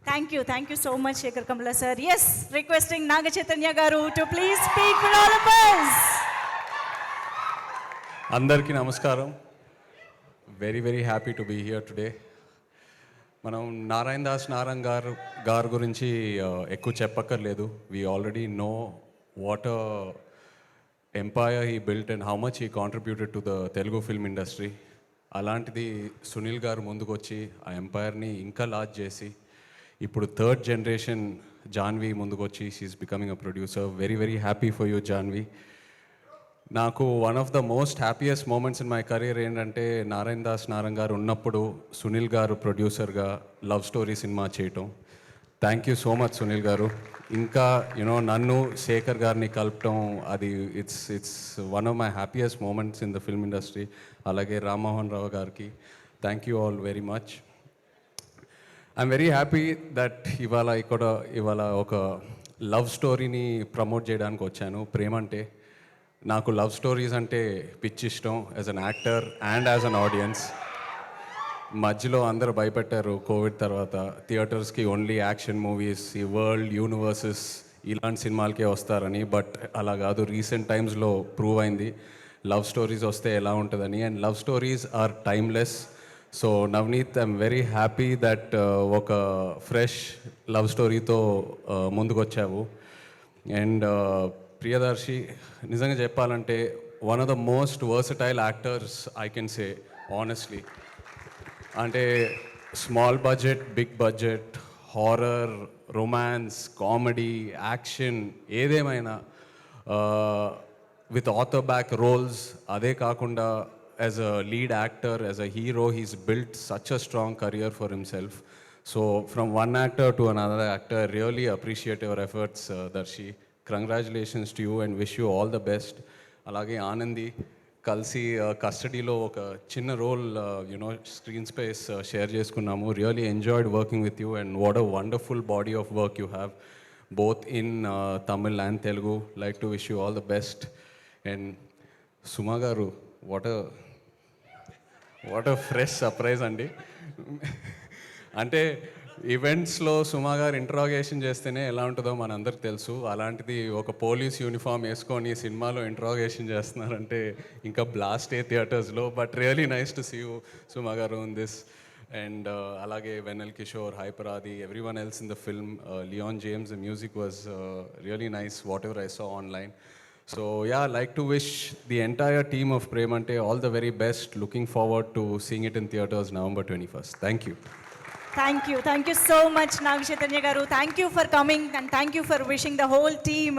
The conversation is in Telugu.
Thank you so much, Shekhar Kamla sir. Yes, requesting Naga Chaitanya garu to please speak for all of us. అందరికీ నమస్కారం. Very happy to be here today. మనం నారాయణ దాస్ గారి గురించి ఎక్కువ చెప్పక్కర్లేదు. We already know what empire he built and how much he contributed to the Telugu film industry. అలాంటిది సునీల్ గారు ముందుకు వచ్చి ఆ ఎంపైర్ని ఇంకా లార్జ్ చేసి ఇప్పుడు థర్డ్ జనరేషన్ జాన్వి ముందుకు వచ్చి she's becoming a producer. Very happy for you Janhvi. నాకు one of the most happiest moments in my career ఏంటంటే నారాయణ దాస్ గారు ఉన్నప్పుడు సునీల్ గారు ప్రొడ్యూసర్గా లవ్ స్టోరీ సినిమా చేయటం. Thank you so much Sunil garu. ఇంకా నన్ను శేఖర్ గారిని కలపటం అది it's one of my happiest moments in the film industry. అలాగే రామ్మోహన్ రావు గారికి thank you all very much. I'm very happy that ఇవాళ ఒక లవ్ స్టోరీని ప్రమోట్ చేయడానికి వచ్చాను. ప్రేమంటే నాకు లవ్ స్టోరీస్ అంటే పిచ్చి ఇష్టం as an actor and as an audience. మధ్యలో అందరూ భయపెట్టారు కోవిడ్ తర్వాత థియేటర్స్కి ఓన్లీ యాక్షన్ మూవీస్, ఈ వరల్డ్ యూనివర్సెస్ ఇలాంటి సినిమాలకే వస్తారని. బట్ అలా కాదు, రీసెంట్ టైమ్స్లో ప్రూవ్ అయింది లవ్ స్టోరీస్ వస్తే ఎలా ఉంటుందని. And love stories are timeless. So Navneet, I'm very happy that ఒక ఫ్రెష్ లవ్ స్టోరీతో ముందుకు వచ్చావు. అండ్ ప్రియదర్శి, నిజంగా చెప్పాలంటే one of the most versatile actors I can say honestly. అంటే small budget, big budget, horror, romance, comedy, action ఏదేమైనా విత్ ఆథర్ బ్యాక్ రోల్స్. అదే కాకుండా as a lead actor, as a hero, he's built such a strong career for himself. So from one actor to another actor, really appreciate your efforts, Darshi. Congratulations to you and wish you all the best. Alage Anandi kalsi custody lo oka chinna role screen space share cheskunnamu. Really enjoyed working with you and what a wonderful body of work you have both in Tamil and Telugu. Like to wish you all the best. And Suma garu, what a fresh surprise అండి. అంటే ఈవెంట్స్లో సుమా గారు ఇంట్రాగేషన్ చేస్తేనే ఎలా ఉంటుందో మనందరికి తెలుసు. అలాంటిది ఒక పోలీస్ యూనిఫామ్ వేసుకొని సినిమాలో ఇంట్రాగేషన్ చేస్తున్నారంటే ఇంకా బ్లాస్ట్ ఏ థియేటర్స్లో. But really nice to see you సుమా గారు ఇన్ దిస్. అండ్ అలాగే Vennela Kishore, Hyper Aadi, every one else in the film, Lyon James, the music was really nice what ever I saw online. So yeah, I'd like to wish the entire team of Premante all the very best. Looking forward to seeing it in theaters November 21st. Thank you. Thank you so much, Naga Chaitanya garu. Thank you for coming and thank you for wishing the whole team